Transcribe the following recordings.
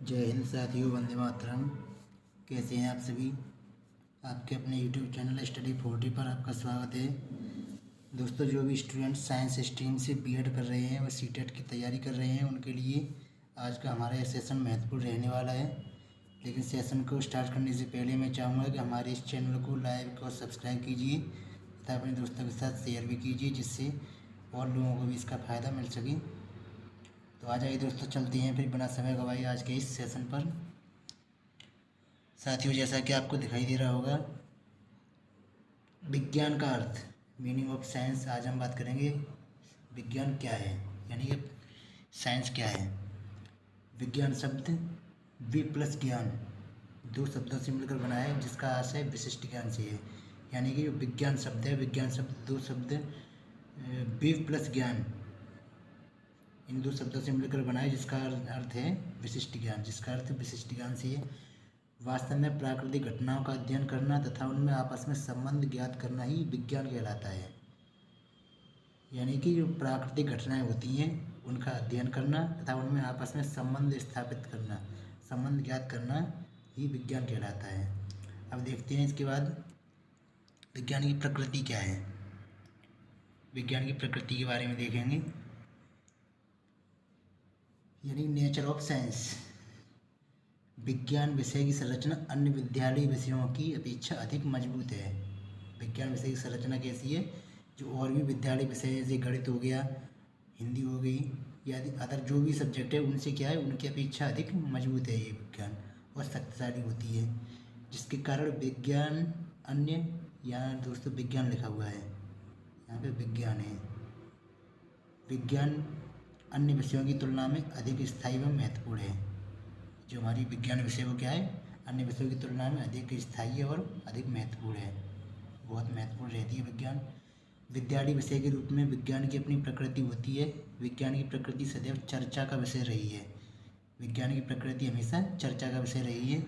जय हिंद साथियों, वंदे मातरम। कैसे हैं आप सभी। आपके अपने यूट्यूब चैनल स्टडी 40 पर आपका स्वागत है। दोस्तों, जो भी स्टूडेंट साइंस स्ट्रीम से बीएड कर रहे हैं और सीटेट की तैयारी कर रहे हैं, उनके लिए आज का हमारा यह सेशन महत्वपूर्ण रहने वाला है। लेकिन सेशन को स्टार्ट करने से पहले मैं चाहूँगा कि हमारे इस चैनल को लाइक और सब्सक्राइब कीजिए तथा अपने दोस्तों के साथ शेयर भी कीजिए, जिससे और लोगों को भी इसका फ़ायदा मिल सके। तो आ जाइए दोस्तों, चलते हैं फिर बिना समय गवाए आज के इस सेशन पर। साथियों, जैसा कि आपको दिखाई दे रहा होगा, विज्ञान का अर्थ, मीनिंग ऑफ साइंस। आज हम बात करेंगे विज्ञान क्या है, यानी कि साइंस क्या है। विज्ञान शब्द वि प्लस ज्ञान, दो शब्दों से मिलकर बना है, जिसका आशय विशिष्ट ज्ञान से है। यानी कि जो विज्ञान शब्द है, विज्ञान शब्द दो शब्द वि प्लस ज्ञान, इन दो शब्दों से मिलकर बना है, जिसका अर्थ है विशिष्ट ज्ञान, जिसका अर्थ विशिष्ट ज्ञान से है। वास्तव में प्राकृतिक घटनाओं का अध्ययन करना तथा उनमें आपस में संबंध ज्ञात करना ही विज्ञान कहलाता है। यानी कि जो प्राकृतिक घटनाएं होती हैं, उनका अध्ययन करना तथा उनमें आपस में संबंध स्थापित करना, संबंध ज्ञात करना ही विज्ञान कहलाता है। अब देखते हैं इसके बाद विज्ञान की प्रकृति क्या है। विज्ञान की प्रकृति के बारे में देखेंगे, यानी नेचर ऑफ साइंस। विज्ञान विषय की संरचना अन्य विद्यालय विषयों की अपेक्षा अधिक मजबूत है। विज्ञान विषय की संरचना कैसी है, जो और भी विद्यालय विषय जैसे गणित हो गया, हिंदी हो गई, या अदर जो भी सब्जेक्ट है, उनसे क्या है, उनकी अपेक्षा अधिक मजबूत है ये विज्ञान, और शक्तिशाली होती है, जिसके कारण विज्ञान अन्य, यहाँ दोस्तों विज्ञान लिखा हुआ है, यहाँ पे विज्ञान है। विज्ञान अन्य विषयों की तुलना में अधिक स्थायी व महत्वपूर्ण है। जो हमारी विज्ञान विषय वो क्या है, अन्य विषयों की तुलना में अधिक स्थायी और अधिक महत्वपूर्ण है, बहुत महत्वपूर्ण रहती है विज्ञान। विद्यालय विषय के रूप में विज्ञान की अपनी प्रकृति होती है। विज्ञान की प्रकृति सदैव चर्चा का विषय रही है। विज्ञान की प्रकृति हमेशा चर्चा का विषय रही है।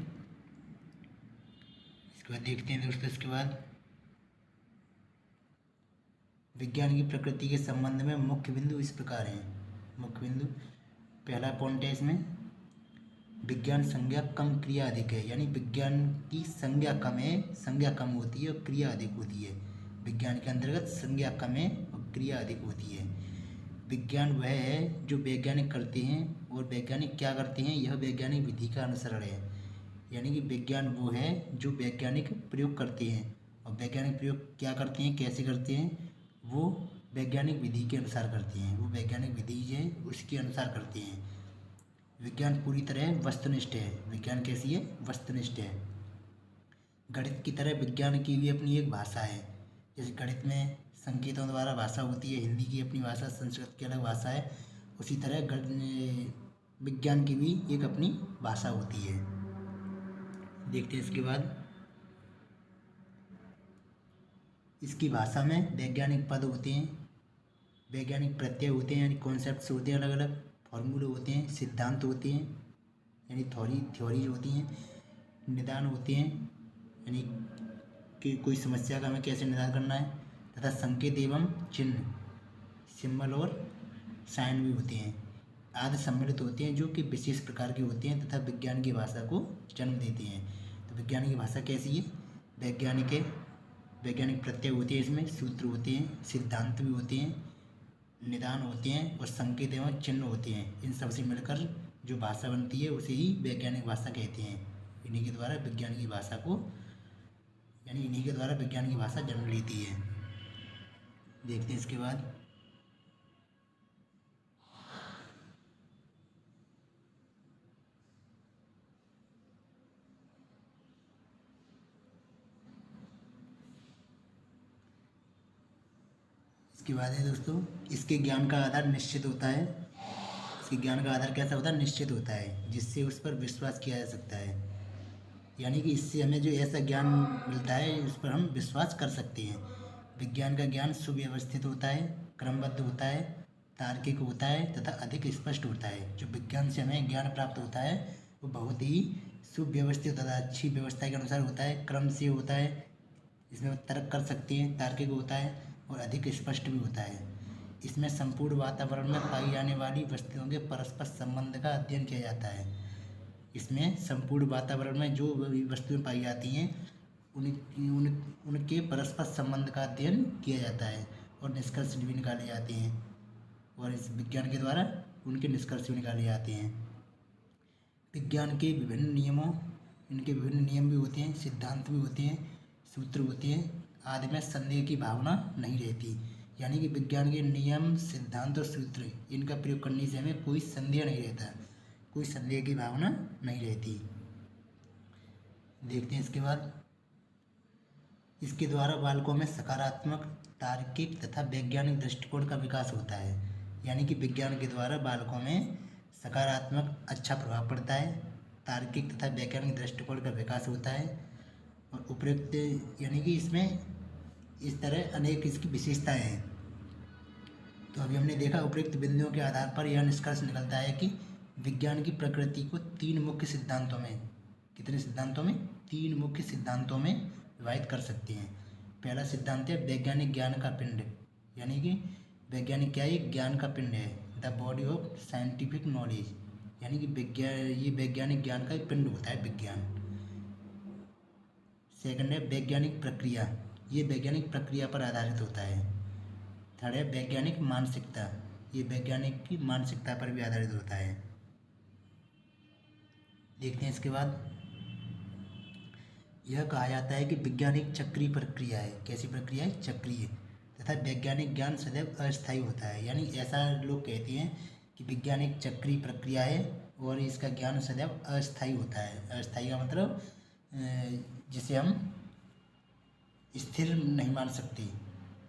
इसके बाद देखते हैं दोस्तों, इसके बाद विज्ञान की प्रकृति के संबंध में मुख्य बिंदु इस प्रकार हैं। मुख्य बिंदु, पहला पॉइंट है इसमें, विज्ञान संज्ञा कम क्रिया अधिक है। यानी विज्ञान की संज्ञा कम है, संज्ञा कम होती है और क्रिया अधिक होती है। विज्ञान के अंतर्गत संज्ञा कम है और क्रिया अधिक होती है। विज्ञान वह है जो वैज्ञानिक करते हैं, और वैज्ञानिक क्या करते हैं, यह वैज्ञानिक विधि का अनुसरण है। यानी कि विज्ञान वो है जो वैज्ञानिक प्रयोग करते हैं, और वैज्ञानिक प्रयोग क्या करते हैं, कैसे करते हैं, वो वैज्ञानिक विधि के अनुसार करते हैं। वो वैज्ञानिक विधि है उसके अनुसार करते हैं। विज्ञान पूरी तरह वस्तुनिष्ठ है। विज्ञान कैसी है, वस्तुनिष्ठ है। गणित की तरह विज्ञान की भी अपनी एक भाषा है। जैसे गणित में संकेतों द्वारा भाषा होती है, हिंदी की अपनी भाषा, संस्कृत की अलग भाषा है, उसी तरह विज्ञान की भी एक अपनी भाषा होती है। देखते हैं इसके बाद, इसकी भाषा में वैज्ञानिक पद होते हैं, वैज्ञानिक प्रत्यय होते हैं, यानी कॉन्सेप्ट्स होते हैं, अलग अलग फॉर्मूले होते हैं, सिद्धांत होते हैं, यानी थ्योरीज होती हैं, निदान होते हैं, यानी कि कोई समस्या का हमें कैसे निदान करना है, तथा संकेत एवं चिन्ह, सिंबल और साइन भी होते हैं, आदि सम्मिलित होते हैं, जो कि विशेष प्रकार के होते हैं तथा विज्ञान की भाषा को जन्म देते हैं। तो विज्ञान की भाषा कैसी है, वैज्ञानिक है, वैज्ञानिक प्रत्यय होते हैं, इसमें सूत्र होते हैं, सिद्धांत भी होते हैं, निदान होते हैं, और संकेत एवं चिन्ह होते हैं। इन सब से मिलकर जो भाषा बनती है उसे ही वैज्ञानिक भाषा कहते हैं। इन्हीं के द्वारा विज्ञान की भाषा को, यानी इन्हीं के द्वारा विज्ञान की भाषा जन्म लेती है। देखते हैं इसके बाद, इसके बाद है दोस्तों, इसके ज्ञान का आधार निश्चित होता है। इसके ज्ञान का आधार कैसा होता है, निश्चित होता है, जिससे उस पर विश्वास किया जा सकता है। यानी कि इससे हमें जो ऐसा ज्ञान मिलता है, उस पर हम विश्वास कर सकते हैं। विज्ञान का ज्ञान सुव्यवस्थित होता है, क्रमबद्ध होता है, तार्किक होता है तथा अधिक स्पष्ट होता है। जो विज्ञान से हमें ज्ञान प्राप्त होता है वो बहुत ही सुव्यवस्थित होता है, अच्छी व्यवस्था के अनुसार होता है, क्रम से होता है, इसमें तर्क कर सकते हैं, तार्किक होता है और अधिक स्पष्ट भी होता है। इसमें संपूर्ण वातावरण में पाई जाने वाली वस्तुओं के परस्पर संबंध का अध्ययन किया जाता है। इसमें संपूर्ण वातावरण में जो भी वस्तुएं पाई जाती हैं उनके परस्पर संबंध का अध्ययन किया जाता है और निष्कर्ष भी निकाले जाते हैं, और इस विज्ञान के द्वारा उनके निष्कर्ष भी निकाले जाते हैं। विज्ञान के विभिन्न नियमों इनके विभिन्न नियम भी होते हैं, सिद्धांत भी होते हैं, सूत्र होते हैं, आदि में संदेह की भावना नहीं रहती। यानी कि विज्ञान के नियम, सिद्धांत और सूत्र इनका प्रयोग करने से हमें कोई संदेह नहीं रहता, कोई संदेह की भावना नहीं रहती। देखते हैं इसके बाद, इसके द्वारा बालकों में सकारात्मक, तार्किक तथा वैज्ञानिक दृष्टिकोण का विकास होता है। यानी कि विज्ञान के द्वारा बालकों में सकारात्मक अच्छा प्रभाव पड़ता है, तार्किक तथा वैज्ञानिक दृष्टिकोण का विकास होता है, और उपयुक्त यानी कि इसमें इस तरह अनेक इसकी विशेषताएं हैं। तो अभी हमने देखा उपयुक्त बिंदुओं के आधार पर यह निष्कर्ष निकलता है कि विज्ञान की प्रकृति को तीन मुख्य सिद्धांतों में, कितने सिद्धांतों में, तीन मुख्य सिद्धांतों में विभाजित कर सकते हैं। पहला सिद्धांत है वैज्ञानिक ज्ञान का पिंड, यानी कि वैज्ञानिक क्या है, ज्ञान का पिंड है, the body of scientific knowledge, यानी कि ये वैज्ञानिक ज्ञान का पिंड होता है विज्ञान। सेकंड है वैज्ञानिक प्रक्रिया, ये वैज्ञानिक प्रक्रिया पर आधारित होता है। थर्ड है वैज्ञानिक मानसिकता, ये वैज्ञानिक की मानसिकता पर भी आधारित होता है। देखते हैं इसके बाद, यह कहा जाता है कि वैज्ञानिक चक्रीय प्रक्रिया है। कैसी प्रक्रिया है, चक्रीय, तथा वैज्ञानिक ज्ञान सदैव अस्थायी होता है। यानी ऐसा लोग कहते हैं कि वैज्ञानिक चक्रीय प्रक्रिया है और इसका ज्ञान सदैव अस्थायी होता है। अस्थायी का मतलब जिसे हम स्थिर नहीं मान सकते।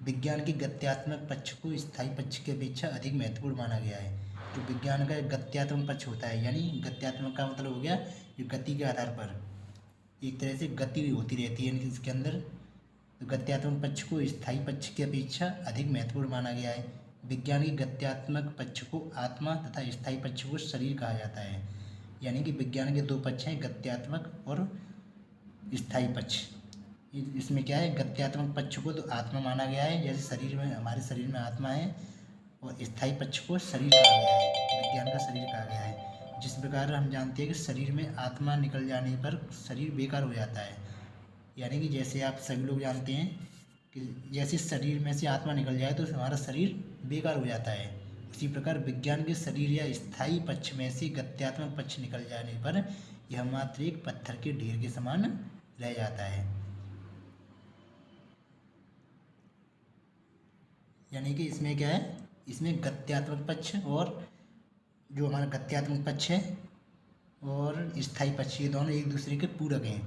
विज्ञान के गत्यात्मक पक्ष को स्थायी पक्ष की अपेक्षा अधिक महत्वपूर्ण माना गया है। जो विज्ञान का गत्यात्मक पक्ष होता है, यानी गत्यात्मक का मतलब हो गया जो गति के आधार पर एक तरह से गति होती रहती है इसके अंदर, तो गत्यात्मक पक्ष को स्थायी पक्ष की अपेक्षा अधिक महत्वपूर्ण माना गया है। विज्ञान के गत्यात्मक पक्ष को आत्मा तथा स्थायी पक्ष को शरीर कहा जाता है। यानी कि विज्ञान के दो पक्ष हैं, गत्यात्मक और स्थायी पक्ष। इसमें क्या है, गत्यात्मक पक्ष को तो आत्मा माना गया है, जैसे शरीर में, हमारे शरीर में आत्मा है, और स्थायी पक्ष को शरीर कहा गया है, विज्ञान का शरीर कहा गया है। जिस प्रकार हम जानते हैं कि शरीर में आत्मा निकल जाने पर शरीर बेकार हो जाता है, यानी कि जैसे आप सभी लोग जानते हैं कि जैसे शरीर में से आत्मा निकल जाए तो हमारा शरीर बेकार हो जाता है, उसी प्रकार विज्ञान के शरीर या स्थायी पक्ष में से गत्यात्मक पक्ष निकल जाने पर यह मात्र एक पत्थर के ढेर के समान रह जाता है। यानी कि इसमें क्या है, इसमें गत्यात्मक पक्ष और जो हमारा गत्यात्मक पक्ष है और स्थायी पक्ष, ये दोनों एक दूसरे के पूरक हैं।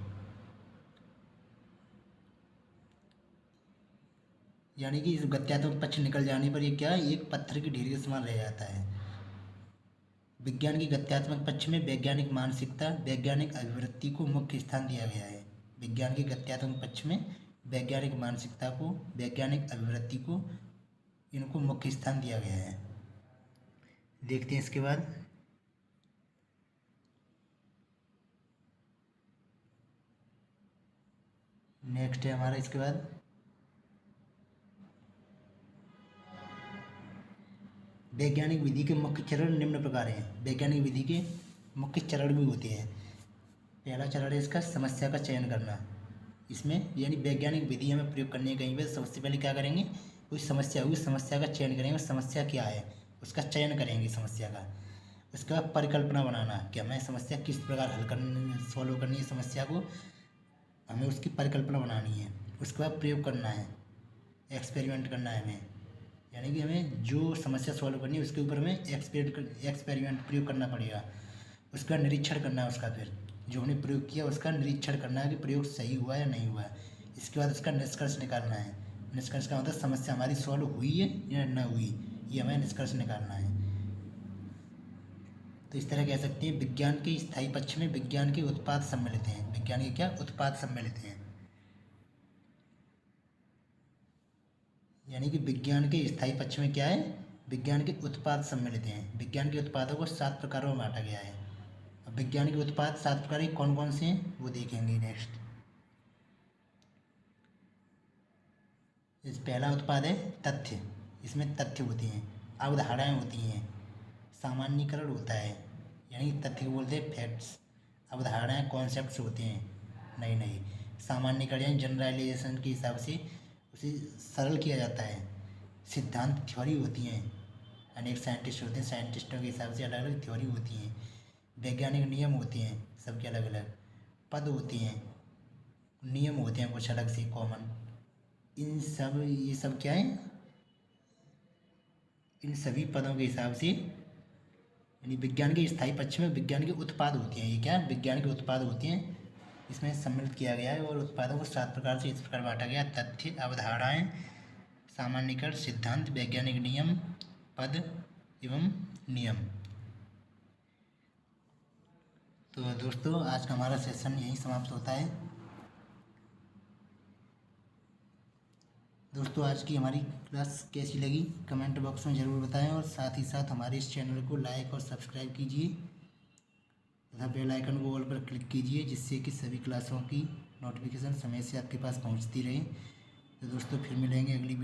यानी कि इस गत्यात्मक पक्ष निकल जाने पर ये क्या है, एक पत्थर के ढेर के समान रह जाता है। विज्ञान की गत्यात्मक पक्ष में वैज्ञानिक मानसिकता, वैज्ञानिक अभिवृत्ति को मुख्य स्थान दिया गया है। विज्ञान के गत्यात्मक पक्ष में वैज्ञानिक मानसिकता को, वैज्ञानिक अभिवृत्ति को, इनको मुख्य स्थान दिया गया है। देखते हैं इसके बाद, नेक्स्ट है हमारा इसके बाद वैज्ञानिक विधि के मुख्य चरण निम्न प्रकार हैं। वैज्ञानिक विधि के मुख्य चरण भी होते हैं। पहला चरण है इसका समस्या का चयन करना। इसमें यानी वैज्ञानिक विधि हमें प्रयोग करने कहीं पर सबसे पहले क्या करेंगे, कोई समस्या होगी, समस्या का चयन करेंगे, समस्या क्या है उसका चयन करेंगे समस्या का। उसके बाद परिकल्पना बनाना कि हमें समस्या किस प्रकार हल करनी, सॉल्व करनी है समस्या को, हमें उसकी परिकल्पना बनानी है। उसके बाद प्रयोग करना है, एक्सपेरिमेंट करना है हमें, यानी कि हमें जो समस्या सॉल्व करनी है उसके ऊपर हमें एक्सपेरिमेंट प्रयोग करना पड़ेगा। उसका निरीक्षण करना है, उसका फिर जो हमने प्रयोग किया उसका निरीक्षण करना है कि प्रयोग सही हुआ या नहीं हुआ। इसके बाद उसका निष्कर्ष निकालना है। निष्कर्ष का मतलब समस्या हमारी सॉल्व हुई है या न हुई, ये हमें निष्कर्ष निकालना है। तो इस तरह कह सकते हैं विज्ञान के स्थायी पक्ष में विज्ञान के उत्पाद सम्मिलित हैं। विज्ञान के क्या उत्पाद सम्मिलित हैं, यानी कि विज्ञान के स्थायी पक्ष में क्या है, विज्ञान के उत्पाद सम्मिलित हैं। विज्ञान के उत्पादों को 7 प्रकारों में बांटा गया है। अब विज्ञान के उत्पाद 7 प्रकार के कौन कौन से हैं वो देखेंगे नेक्स्ट। इस पहला उत्पाद है तथ्य। इसमें तथ्य होते हैं, अवधारणाएँ होती हैं, सामान्यीकरण होता है, यानी तथ्य को बोलते हैं फैक्ट्स। अवधारणाएं कॉन्सेप्ट्स होते हैं नई नई। सामान्यीकरण यानी जनरलाइजेशन के हिसाब से उसे सरल किया जाता है। सिद्धांत थ्योरी होती हैं, अनेक साइंटिस्ट होते हैं, साइंटिस्टों के हिसाब से अलग अलग थ्योरी होती हैं। वैज्ञानिक नियम होते हैं सबके अलग अलग। पद होती हैं, नियम होते हैं कुछ अलग से कॉमन। इन सब ये सब क्या है, इन सभी पदों के हिसाब से यानी विज्ञान के स्थायी पक्ष में विज्ञान के उत्पाद होते हैं। ये क्या विज्ञान के उत्पाद होते हैं, इसमें सम्मिलित किया गया है। और उत्पादों को 7 प्रकार से इस प्रकार बांटा गया: तथ्य, अवधारणाएं, सामान्यीकरण, सिद्धांत, वैज्ञानिक नियम, पद एवं नियम। तो दोस्तों आज का हमारा सेशन यहीं समाप्त होता है। दोस्तों आज की हमारी क्लास कैसी लगी कमेंट बॉक्स में ज़रूर बताएं, और साथ ही साथ हमारे इस चैनल को लाइक और सब्सक्राइब कीजिए तथा बेल आइकन को ऑल पर क्लिक कीजिए, जिससे कि सभी क्लासों की नोटिफिकेशन समय से आपके पास पहुंचती रहे। तो दोस्तों फिर मिलेंगे अगली